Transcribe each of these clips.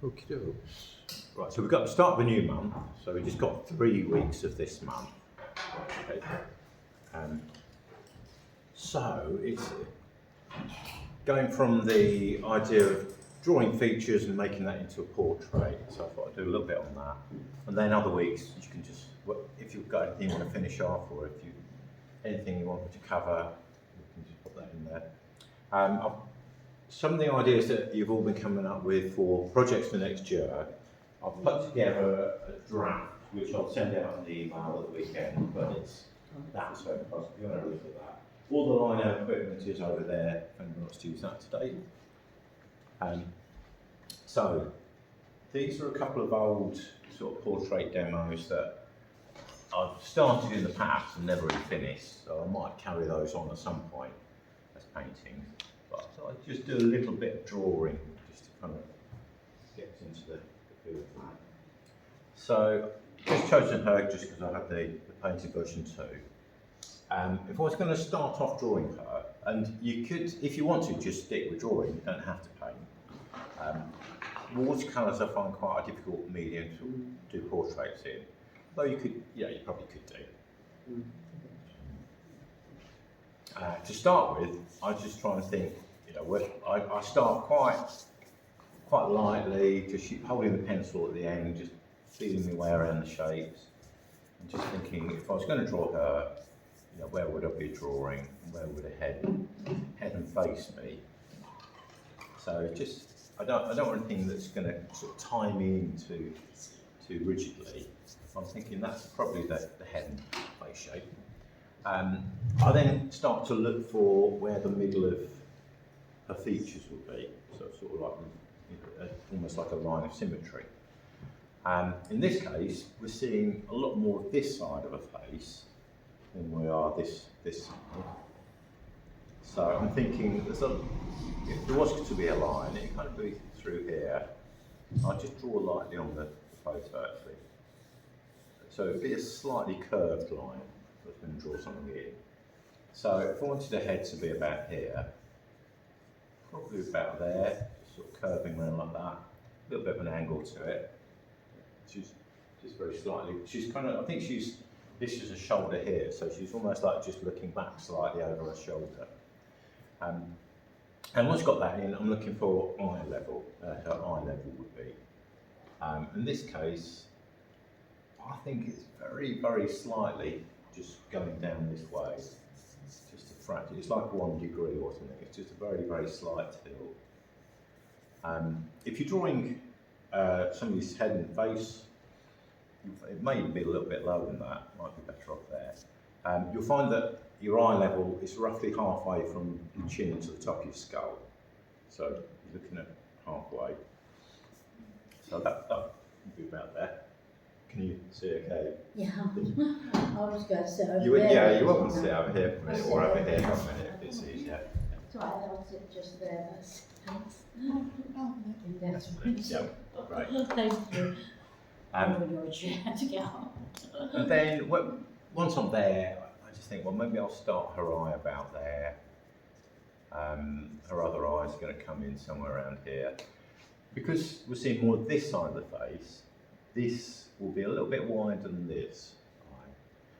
Okay. Right, so we've got the start of a new month, so we've just got 3 weeks of this month. Okay. Um, so it's going from the idea of drawing features and making that into a portrait. So I thought I'd do a little bit on that. And then other weeks you can just, if you've got anything you want to finish off, or if you anything you want me to cover, you can just put that in there. Some of the ideas that you've all been coming up with for projects for next year, I've put together a draft, which I'll send out in the email at the weekend, but it's that, so if you want to look at that. All the lino equipment is over there, if anyone wants to use that today. So, these are a couple of old sort of portrait demos that I've started in the past and never really finished, so I might carry those on at some point as paintings. But I just do a little bit of drawing just to kind of get into the feel of that. So, just chosen her just because I have the painted version too. If I was going to start off drawing her, and you could, if you want to, just stick with drawing, you don't have to paint. Watercolours I find quite a difficult medium to do portraits in, though you could, yeah, you probably could do. To start with, I just try and think, you know, I start quite lightly, just holding the pencil at the end, just feeling my way around the shapes, and just thinking, if I was going to draw her, you know, where would I be drawing? Where would a head and face me? So just, I don't want anything that's going to sort of tie me in too rigidly. I'm thinking that's probably the head and face shape. I then start to look for where the middle of her features will be, so sort of like, you know, almost like a line of symmetry. In this case, we're seeing a lot more of this side of a face than we are this side. So I'm thinking, if there was to be a line, it kind of be through here. I'll just draw lightly on the photo actually. So it'd be a slightly curved line that's going to draw something in. So if I wanted the head to be about here, probably about there, sort of curving around like that, a little bit of an angle to it. She's just very slightly, she's kind of, I think this is a shoulder here, so she's almost like just looking back slightly over her shoulder. And once I've got that in, I'm looking for eye level, her eye level would be. In this case, I think it's very, very slightly just going down this way. It's just a fraction, it's like 1 degree or something, it's just a very, very slight tilt. If you're drawing somebody's head and face, it may be a little bit lower than that, might be better off there. You'll find that your eye level is roughly halfway from your chin to the top of your skull. So you're looking at halfway. So that would be about there. Can you see okay? Yeah, I was going to sit over there. Yeah, you're welcome to sit over here for a minute, or over here for a minute if it's easier. Right, I'll sit just there, that's thanks. Yeah, right. Thank you. Your chair to get on. And then once I'm there, I just think, well, maybe I'll start her eye about there. Her other eye is going to come in somewhere around here. Because we're seeing more of this side of the face, this will be a little bit wider than this eye,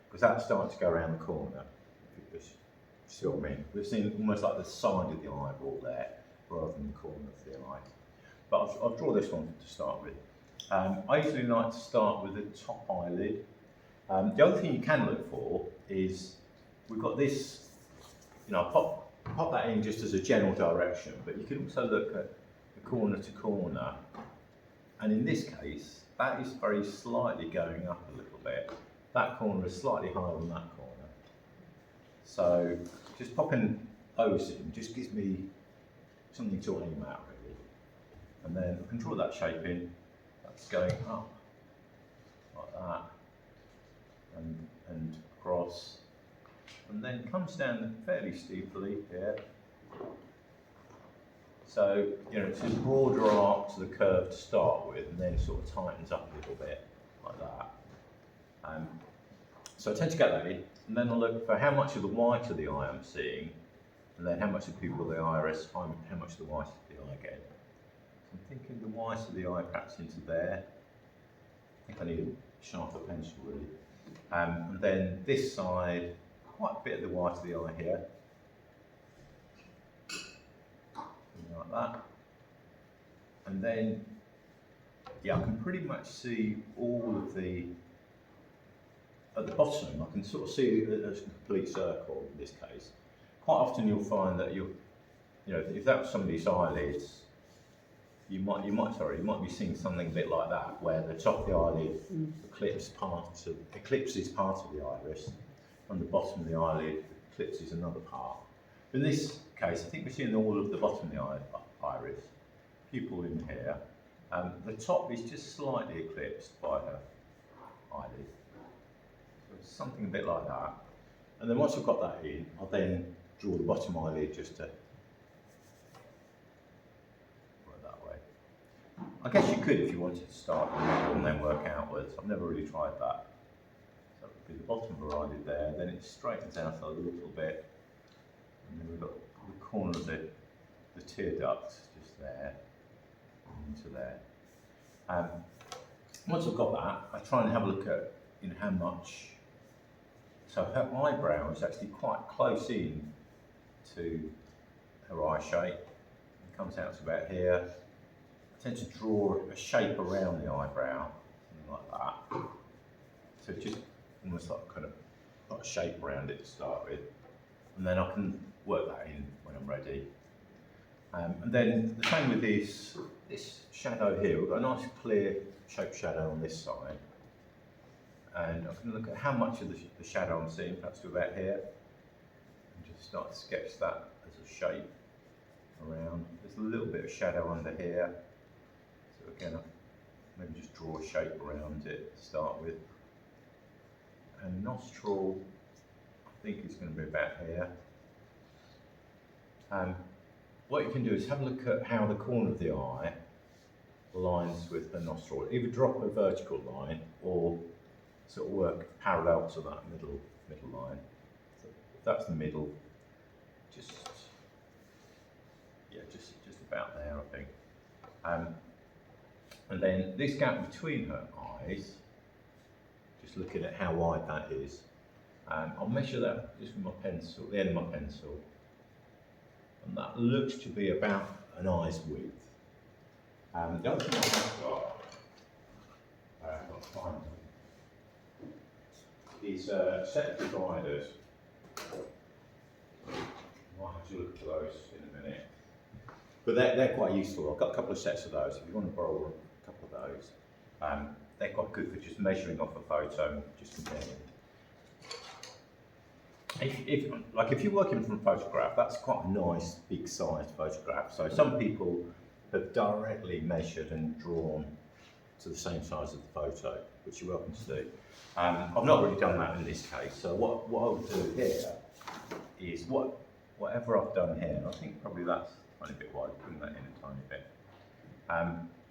because that's starting to go around the corner. You see what I mean? We're seeing almost like the side of the eyeball there, rather than the corner of the eye. But I'll draw this one to start with. I usually like to start with the top eyelid. The other thing you can look for is, we've got this, you know, pop that in just as a general direction, but you can also look at the corner to corner. And in this case, that is very slightly going up a little bit. That corner is slightly higher than that corner. So just popping those in just gives me something to aim at really. And then I can draw that shape in. That's going up like that, and across, and then comes down fairly steeply here. So, you know, it's a broader arc to the curve to start with, and then it sort of tightens up a little bit like that. So I tend to get that in, and then I'll look for how much of the white of the eye I'm seeing, and then how much of the pupil of the iris, how much of the white of the eye again. I'm thinking the white of the eye perhaps into there. I think I need a sharper pencil really. And then this side, quite a bit of the white of the eye here. Something like that. And then, yeah, I can pretty much see all of the, at the bottom, I can sort of see it as a complete circle in this case. Quite often you'll find that you know, if that was somebody's eyelids, you might be seeing something a bit like that, where the top of the eyelid eclipses part of the iris, and the bottom of the eyelid eclipses another part. In this case, I think we're seeing all of the bottom of the iris, pupil in here. The top is just slightly eclipsed by her eyelid. So it's something a bit like that. And then once I've got that in, I'll then draw the bottom eyelid just to work that way. I guess you could if you wanted to start in the middle and then work outwards. I've never really tried that. So it would be the bottom of her eyelid there, then it straightens out a little bit. And then we've got the corner of the tear duct just there, into there. Once I've got that, I try and have a look at how much. So her eyebrow is actually quite close in to her eye shape. It comes out to about here. I tend to draw a shape around the eyebrow, something like that. So just almost like kind of got a shape around it to start with, and then I can work that in when I'm ready. And then the same with this shadow here. We've got a nice clear shape shadow on this side. And I can look at how much of the shadow I'm seeing, perhaps to about here, and just start to sketch that as a shape around. There's a little bit of shadow under here. So again, I maybe just draw a shape around it to start with. And nostril, I think it's going to be about here. What you can do is have a look at how the corner of the eye aligns with the nostril. Either drop a vertical line or sort of work parallel to that middle line. So if that's the middle, just about there, I think. And then this gap between her eyes, just looking at how wide that is, I'll measure that just with my pencil, the end of my pencil, and that looks to be about an eye's width. The other thing I've got, I've got to find them, is a set of dividers. I'll have to look for those in a minute. But they're quite useful. I've got a couple of sets of those. If you want to borrow a couple of those, they're quite good for just measuring off a photo and just comparing. If you're working from a photograph, that's quite a nice big sized photograph. So some people have directly measured and drawn to the same size of the photo, which you're welcome to do. I've not really done that in this case. So what I'll do here is whatever I've done here, and I think probably that's a tiny bit wide, bring that in a tiny bit.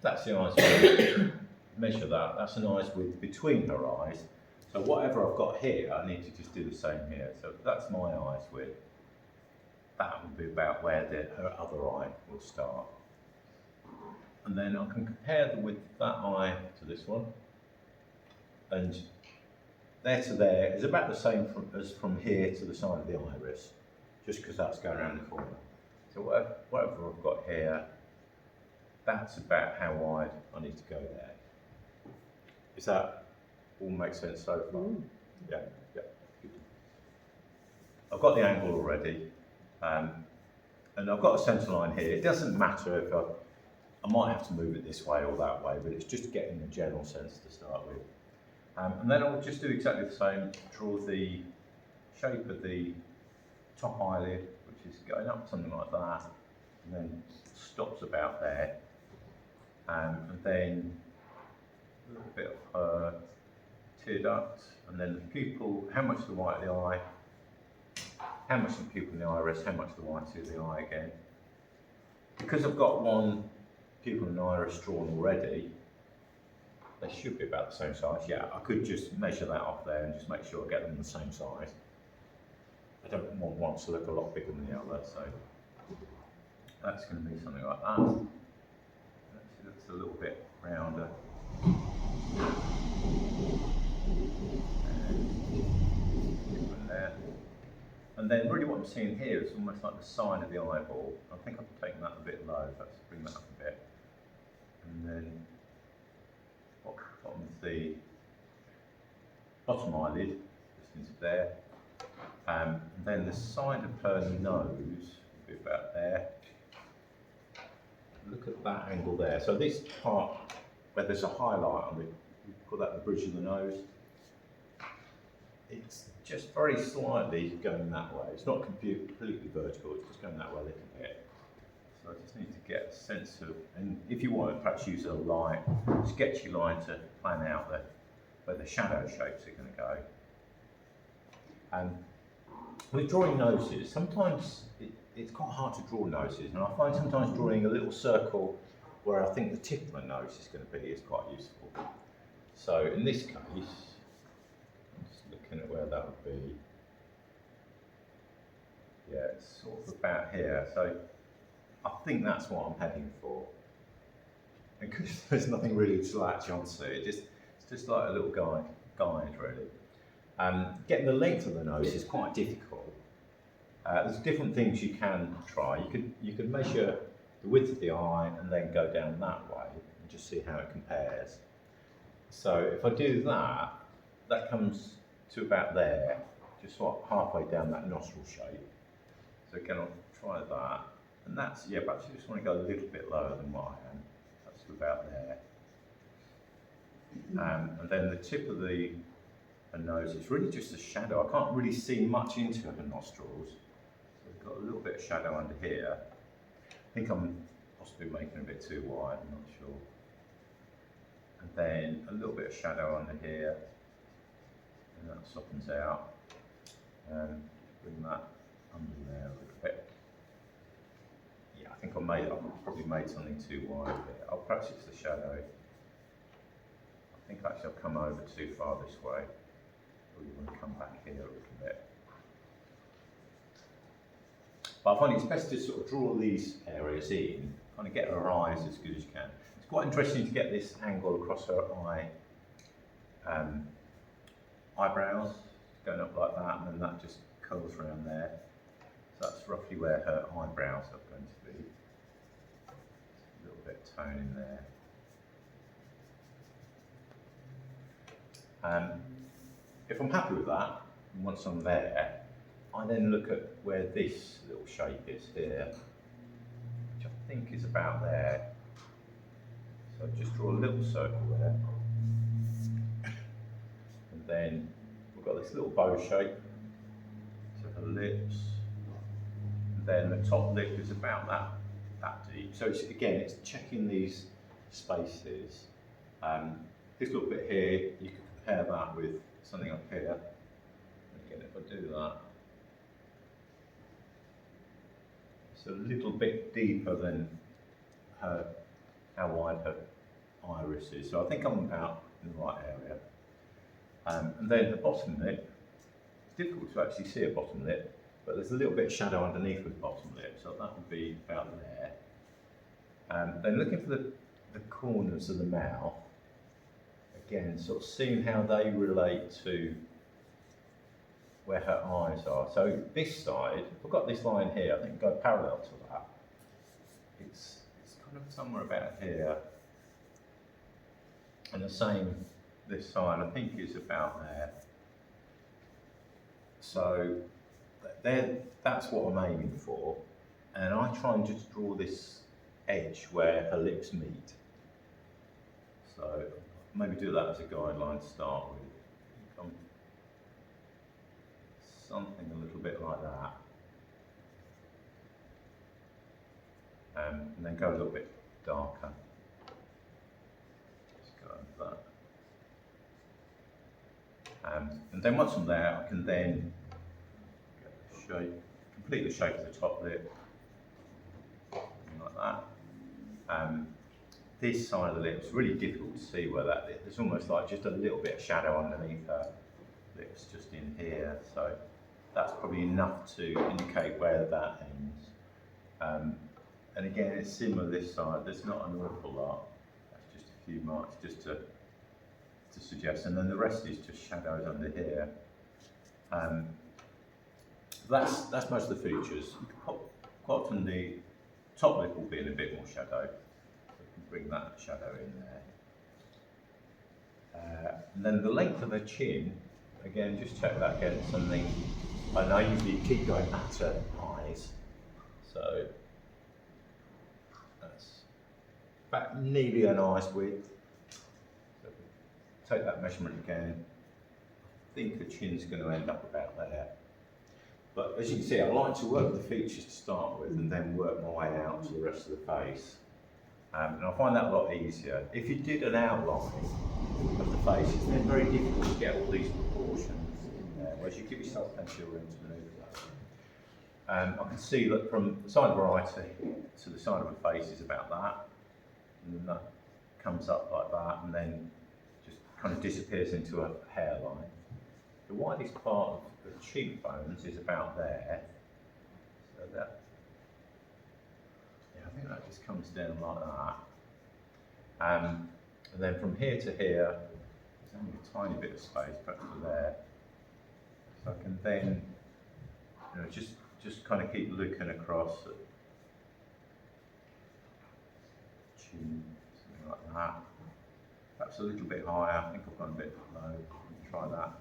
That's the eyes width. Measure that, that's an eyes width between her eyes. So whatever I've got here, I need to just do the same here. So that's my eyes width. That would be about where her other eye will start. And then I can compare the width of that eye to this one. And there to there is about the same as from here to the side of the iris, just because that's going around the corner. So whatever I've got here, that's about how wide I need to go there. Is that all make sense so far? Yeah, good. I've got the angle already, and I've got a centre line here. It doesn't matter if I might have to move it this way or that way, but it's just getting the general sense to start with. And then I'll just do exactly the same, draw the shape of the top eyelid, which is going up something like that, and then stops about there. And then a little bit of her tear duct, and then the pupil, how much the white of the eye, how much the pupil in the iris, how much the white of the eye again. Because I've got one pupil and iris drawn already, they should be about the same size. Yeah, I could just measure that off there and just make sure I get them the same size. I don't want one to look a lot bigger than the other, so that's going to be something like that. just a little bit rounder. And there. And then really what I'm seeing here is almost like the side of the eyeball. I think I've taken that a bit low, so let's bring that up a bit. And then bottom of the bottom eyelid, just into there. And then the side of her nose will be about there. Look at that angle there. So this part where there's a highlight on it, we call that the bridge of the nose. It's just very slightly going that way. It's not completely vertical, it's just going that way a little bit. So I just need to get a sense of, and if you want, perhaps use a line, sketchy line to plan out where the shadow shapes are going to go. And with drawing noses, sometimes it's quite hard to draw noses, and I find sometimes drawing a little circle where I think the tip of my nose is going to be is quite useful. So in this case, I'm just looking at where that would be. Yeah, it's sort of about here. So I think that's what I'm heading for. Because there's nothing really to latch onto, it's just like a little guide really. Getting the length of the nose is quite difficult. There's different things you can try. You could measure the width of the eye and then go down that way and just see how it compares. So if I do that, that comes to about there, just sort of halfway down that nostril shape. So again, I'll try that. And that's, yeah, perhaps you just want to go a little bit lower than what I am. That's to about there. And then the tip of the nose, it's really just a shadow. I can't really see much into her nostrils. So I've got a little bit of shadow under here. I think I'm possibly making it a bit too wide, I'm not sure. And then a little bit of shadow under here. And that softens out. And bring that under there a little bit. Yeah, I think I've probably made something too wide there. I'll perhaps it's the shadow. I think actually I've come over too far this way. Probably want to come back here a little bit. But I find it's best to sort of draw these areas in, kind of get her eyes as good as you can. It's quite interesting to get this angle across her eyebrows, going up like that, and then that just curls around there. So that's roughly where her eyebrows are going to be. A little bit of tone in there. If I'm happy with that, and once I'm there, I then look at where this little shape is here, which I think is about there. So just draw a little circle there. And then we've got this little bow shape, so her lips. And then the top lip is about that deep. So it's, again, it's checking these spaces. This little bit here, you can compare that with something up here. And again, if I do that, it's a little bit deeper than how wide her iris is. So I think I'm about in the right area. And then the bottom lip, it's difficult to actually see a bottom lip, but there's a little bit of shadow underneath with the bottom lip, so that would be about there. Then looking for the corners of the mouth, again, sort of seeing how they relate to where her eyes are. So this side, if I've got this line here, I think go parallel to that. It's kind of somewhere about here. And the same this side, I think, is about there. So that's what I'm aiming for. And I try and just draw this edge where her lips meet. So maybe do that as a guideline to start with. Something a little bit like that. And then go a little bit darker. Just go over that. And then once I'm there, I can then get the shape, complete the shape of the top lip, like that. This side of the lip is really difficult to see where that is. It's almost like just a little bit of shadow underneath her lips, just in here. So that's probably enough to indicate where that ends. And again, it's similar this side. There's not an awful lot. few marks just to suggest, and then the rest is just shadows under here. That's most of the features. You can pop, quite often the top lip will be in a bit more shadow, so you can bring that shadow in there. And then the length of her chin, again, just check that against something. I know usually keep going back to eyes, so that's about nearly an eye's width. So take that measurement again. I think the chin's going to end up about there. But as you can see, I like to work the features to start with and then work my way out to the rest of the face. And I find that a lot easier. If you did an outline of the faces, then very difficult to get all these proportions in there, whereas you give yourself plenty of room to manoeuvre that. I can see that from the side of her eye to the side of her face is about that, and then that comes up like that, and then just kind of disappears into a hairline. The widest part of the cheekbones is about there, so that, yeah, I think that just comes down like that. And then from here to here, there's only a tiny bit of space, perhaps to there. So I can then, you know, just kind of keep looking across at chin, something like that. Perhaps a little bit higher. I think I've gone a bit low. Try that.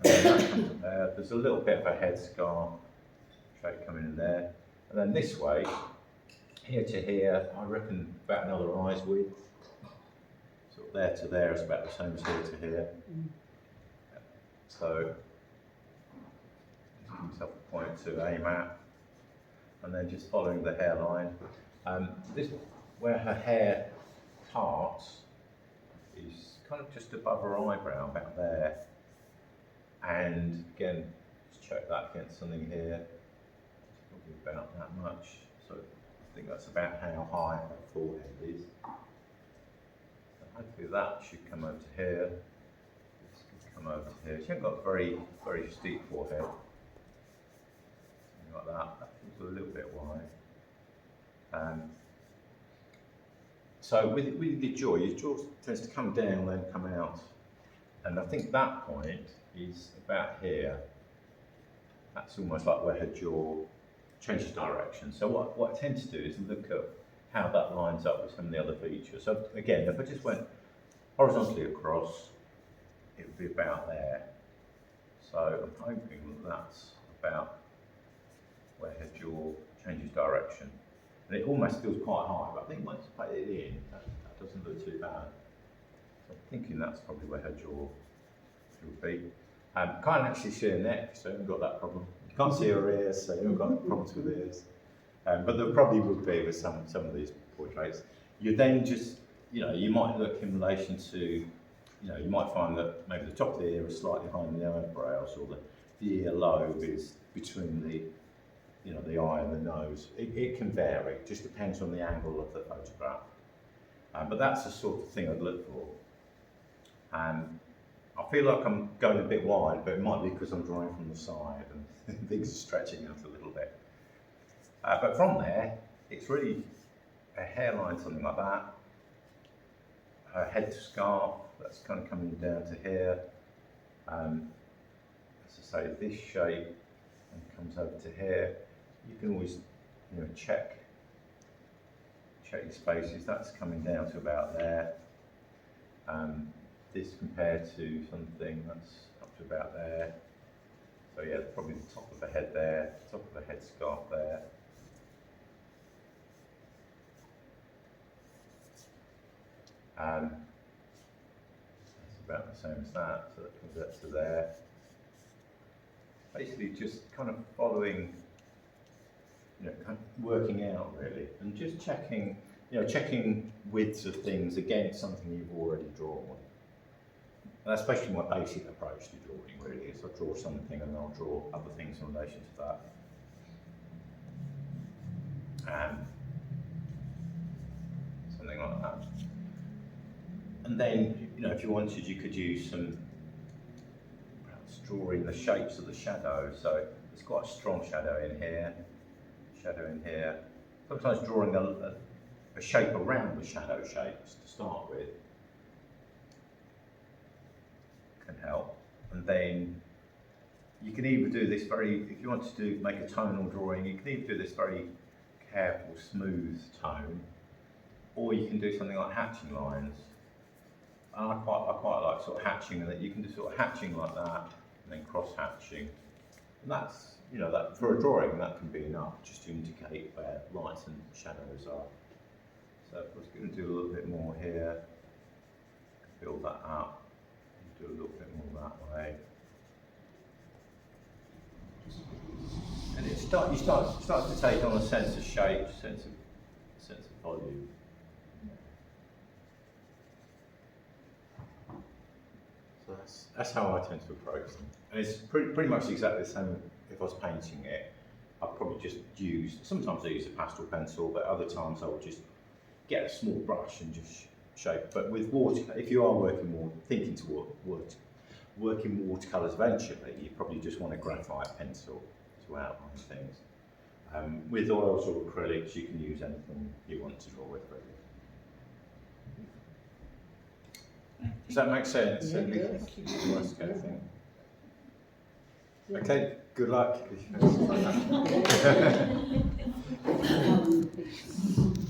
And then that comes up there. There's a little bit of a head scarf shape coming in there. And then this way, here to here, I reckon about another eye's width. So there to there is about the same as here to here. So just give yourself a point to aim at, and then just following the hairline. This, where her hair parts, is kind of just above her eyebrow, about there. And again, just check that against something here. It's probably about that much. So I think that's about how high her forehead is. So hopefully that should come over to here. This can come over to here. She hasn't got a very, very steep forehead. Something like that. That feels a little bit wide. So with the jaw, your jaw tends to come down and then come out. And I think that point is about here. That's almost like where her jaw changes direction. So what I tend to do is look at how that lines up with some of the other features. So again, if I just went horizontally across, it would be about there. So I'm hoping that that's about where her jaw changes direction. And it almost feels quite high, but I think once I put it in, that doesn't look too bad. So I'm thinking that's probably where her jaw should be. Can't actually see her neck, so I haven't got that problem. You can't see her ears, so you haven't got problems with ears. But there probably would be with some of these portraits. You then just, you know, you might look in relation to, you know, you might find that maybe the top of the ear is slightly higher than the eyebrows, or the ear lobe is between the, you know, the eye and the nose. It can vary, it just depends on the angle of the photograph. But that's the sort of thing I'd look for. I feel like I'm going a bit wide, but it might be because I'm drawing from the side and things are stretching out a little bit. But from there, it's really a hairline, something like that. Her head scarf, that's kind of coming down to here. As I say, this shape and comes over to here. You can always, you know, check your spaces. That's coming down to about there. This compared to something that's up to about there. So yeah, probably the top of the head there, top of the head scarf there. That's about the same as that, so that comes up to there. Basically just kind of following, you know, kind of working out really, and just checking, you know, checking widths of things against something you've already drawn. And that's basically my basic approach to drawing really, is I draw something and I'll draw other things in relation to that. Something like that. And then, you know, if you wanted, you could use some, perhaps drawing the shapes of the shadow. So there's quite a strong shadow in here, shadow in here. Sometimes drawing a shape around the shadow shapes to start with can help. And then you can either do this if you want to make a tonal drawing, you can either do this very careful, smooth tone, or you can do something like hatching lines. And I quite like sort of hatching, and that you can do sort of hatching like that, and then cross hatching. And that's, that for a drawing, that can be enough just to indicate where lights and shadows are. So if I was going to do a little bit more here, build that up, and do a little bit more that way. And it starts to take on a sense of shape, sense of volume. So that's how I tend to approach them. And it's pretty much exactly the same if I was painting it. I'd probably just sometimes I use a pastel pencil, but other times I would just get a small brush and just shape. But with water, if you are thinking to work in watercolours eventually, you probably just want a graphite pencil to outline things. With oils or acrylics, you can use anything you want to draw with, really. Does that make sense? Yeah, it does. Nice kind of thing. Okay, good luck.